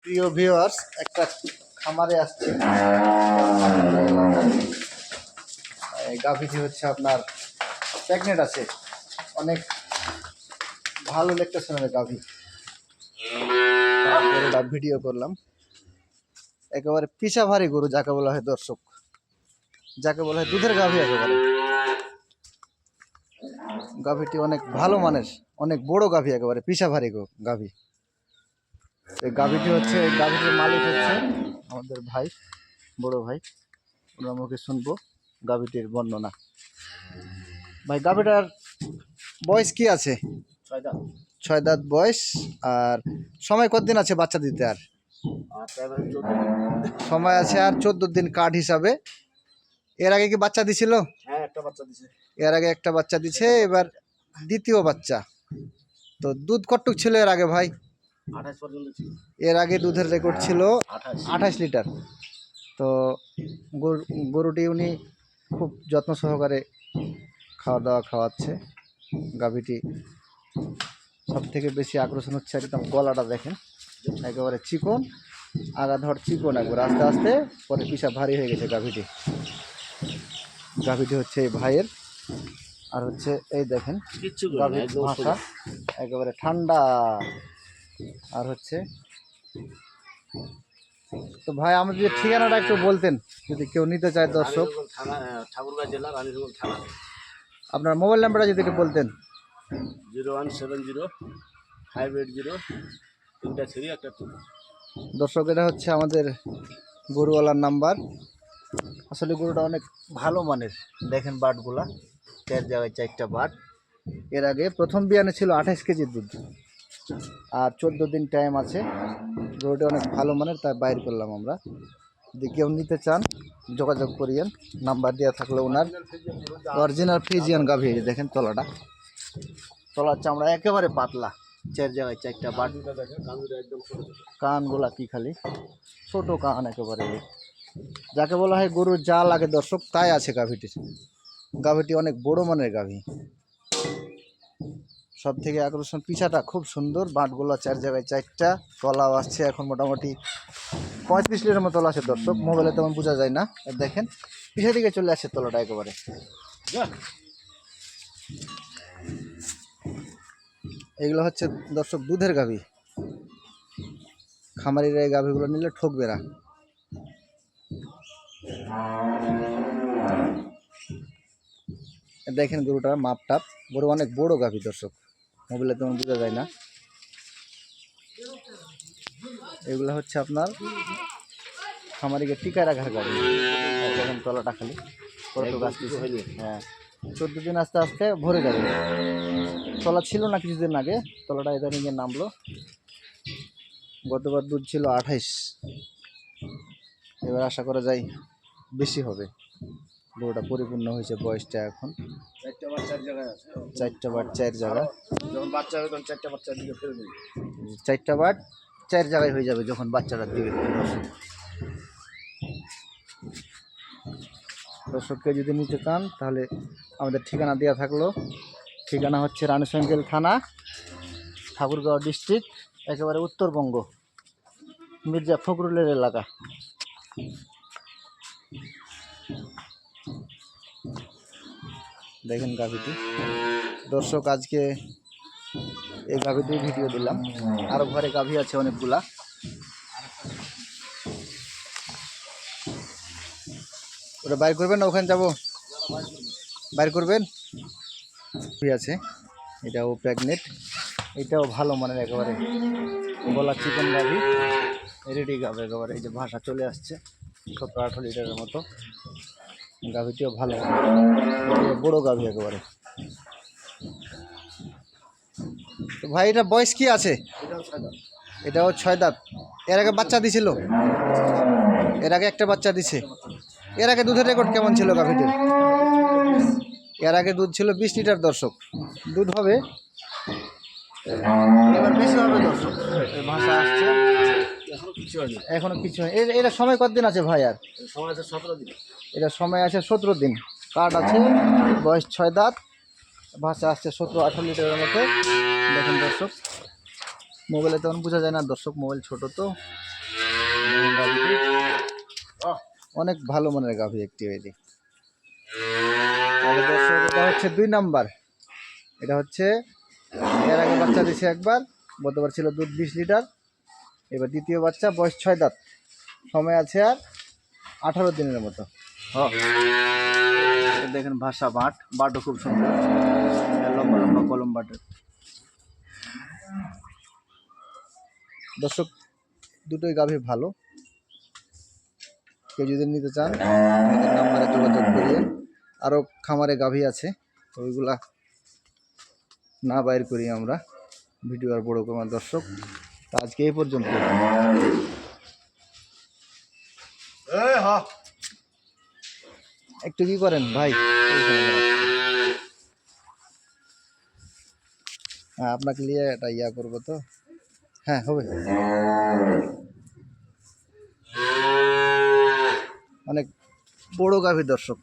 প্রিয় ভিউয়ার্স, একটা খামারে আসছে। এই গাভীটি হচ্ছে আপনার প্রেগনেন্ট আছে, অনেক ভালো লাগতেছে না গাভী। গরুটা ভিডিও করলাম, একেবারে পিছা ভারী গরু যাকে বলা হয় দর্শক, যাকে বলা হয় দুধের গাভী। একেবারে গাভীটি অনেক ভালো মানের, অনেক বড় গাভী, একেবারে পিছা ভারী গাভী। এই গাভীটি হচ্ছে, গাভীটির মালিক হচ্ছে আমাদের ভাই, বড় ভাই। ওনার মুখে শুনবো গাভীটির বর্ণনা। ভাই, গাভীটার বয়স কি আছে? 6 দাঁত বয়স। আর সময় কতদিন আছে বাচ্চা দিতে? আর সময় আছে আর 14 দিন কার্ড হিসাবে। এর আগে কি বাচ্চা দিছিল? হ্যাঁ, একটা বাচ্চা দিছে। এর আগে একটা বাচ্চা দিছে, এবার দ্বিতীয় বাচ্চা। তো দুধ কতটুক ছিল এর আগে ভাই? 28 পর্যন্ত ছিল। এর আগে দুধের রেকর্ড ছিল 28 লিটার। তো গরুটি উনি খুব যত্ন সহকারে খাওয়া দাওয়া খাওয়াচ্ছে। গাভীটি সব থেকে বেশি আকর্ষণ হচ্ছে একদম গলাটা দেখেন, একেবারে চিকন, আগা ধর চিকন, একবার আস্তে আস্তে পরে পিসা ভারী হয়ে গেছে গাভীটি। গাভীটি হচ্ছে এই ভাইয়ের। আর হচ্ছে এই দেখেন গাভীর ভাষা একেবারে ঠান্ডা। আর হচ্ছে, তো ভাই আমাদের যে ঠিকানাটা একটু বলতেন যদি কেউ নিতে চায় দর্শক। ঠাকুরগাঁও জেলা, রানীগঞ্জ থানা। আপনার মোবাইল নাম্বারটা যদি একটু বলতেন। 0170580 দর্শক, এটা হচ্ছে আমাদের গরুওয়ালার নাম্বার। আসলে গরুটা অনেক ভালো মানের, দেখেন বাটগুলা, 4 জায়গায় 4টা বাট। এর আগে প্রথম বিয়ানে ছিল 28 কেজি দুধ, আর 14 দিন টাইম আছে। গরুটা অনেক ভালো মানের, তাই বাইর করলাম আমরা। যদি কেউ নিতে চান যোগাযোগ করিয়েন, নাম্বার দেওয়া থাকলে ওনার। অরিজিনাল ফ্রিজিয়ান গাভী, দেখেন তলাটা, তলার চামড়া একেবারে পাতলা, 4 জায়গায় 4টা বাট। কানগুলা কি খালি ছোট কান, একেবারে যাকে বলা হয় গরুর যা লাগে দর্শক তাই আছে গাভীটির। গাভীটি অনেক বড় মানের গাভী। সব থেকে আকর্ষণ পিছাটা খুব সুন্দর, বাঁটগুলো 4 জায়গায় 4টা, তলাও আসছে এখন মোটামুটি 35 লিটার মতো তলা আছে দর্শক, মোবাইলে তেমন বোঝা যায় না। দেখেন পিছা দিকে চলে আসছে তলাটা একেবারে। এগুলো হচ্ছে দর্শক দুধের গাভী। খামারিরা এই গাভীগুলো নিলে ঠকবে না। দেখেন গরুটার মাপটাপ, গরু অনেক বড় গাভী দর্শক, মোবাইলে তেমন বোঝা যায় না। এগুলো হচ্ছে আপনার খামারিকে টিকায় রাখার গাভী। দেখেন তলাটা খালি কত গাছ। হ্যাঁ, 14 দিন আস্তে আস্তে ভরে যাবে। তলা ছিল না কিছুদিন আগে, তলাটা এটা নিয়ে নামলো। গতবার দুধ ছিল 28, এবার আশা করা যায় বেশি হবে। গরুটা পরিপূর্ণ হয়েছে, বয়সটা এখন 4টা বাচ্চার জায়গায় আছে। 4টা বাট 4 জায়গা। যখন বাচ্চা হবে তখন 4টা বাচ্চার দিকে ফেলে দেবে। 4টা বাট 4 জায়গায় হয়ে যাবে যখন বাচ্চাটা দিবে। দর্শককে যদি নিতে চান তাহলে আমাদের ঠিকানা দেওয়া থাকলো। ঠিকানা হচ্ছে রানীশঙ্কেল থানা, ঠাকুরগাঁও ডিস্ট্রিক্ট, একেবারে উত্তরবঙ্গ, মির্জা ফখরুলের এলাকা। দেখেন গাভীটি দর্শক, আজকে এই গাভীটির ভিডিও দিলাম। আরও ঘরে গাভী আছে অনেকগুলা। ওটা বাইর করবেন না? ওখানে যাবো, বাইর করবেন। আছে, এটাও প্রেগনেন্ট, এটাও ভালো মানের, একেবারে গলা চিকন গাভী, রেডি গাভী একেবারে। এই যে ভাষা চলে আসছে 17-18 লিটারের মতো। গাভীটিও ভালো মানের, বড় গাভী একেবারে। তো ভাই, এটা বয়স কি আছে? এটাও 6 দাঁত। এর আগে বাচ্চা দিছিল? এর আগে একটা বাচ্চা দিছে। এর আগে দুধের রেকর্ড কেমন ছিল গাভীটির? এর আগে দুধ ছিল 20 লিটার দর্শক। দুধ হবে এবার বেশি হবে দর্শক, ভাষা আসছে। এখনো কিছু হয়। এটা সময় কতদিন আছে ভাই? আর সময় আছে 17 দিন। এটা সময় আছে 17 দিন, কার্ড আছে, বয়স 6 দাঁত, ভাষা আসছে 17-18 লিটারের মতো। দেখেন দর্শক, মোবাইলে তেমন বোঝা যায় না দর্শক, মোবাইল ছোট তো। বাহ, অনেক ভালো মানের গাভী একটি এটি। তাহলে দর্শক এটা হচ্ছে 2 নাম্বার। এটা হচ্ছে এর আগে বাচ্চা দিয়েছে একবার, গতবার ছিল দুধ 20 লিটার। এবার দ্বিতীয় বাচ্চা, বয়স 6 দাঁত, সময় আছে আর 18 দিনের মতো। দেখেন ভাষা বাটও খুব সুন্দর, লম্বা লম্বা কলম বাটের। দর্শক দুটোই গাভী ভালো, কেউ যদি নিতে চান আমাদের নাম্বারে যোগাযোগ করিয়ে। আরও খামারে গাভী আছে, ওইগুলা না বাইর করি আমরা, ভিডিও আর বড় করব দর্শক। তো আজকে এই পর্যন্ত। একটু কি করেন ভাই? হ্যাঁ, আপনাকে নিয়ে এটা ইয়া করবো তো। হ্যাঁ হবে, অনেক বড় গাভী দর্শক।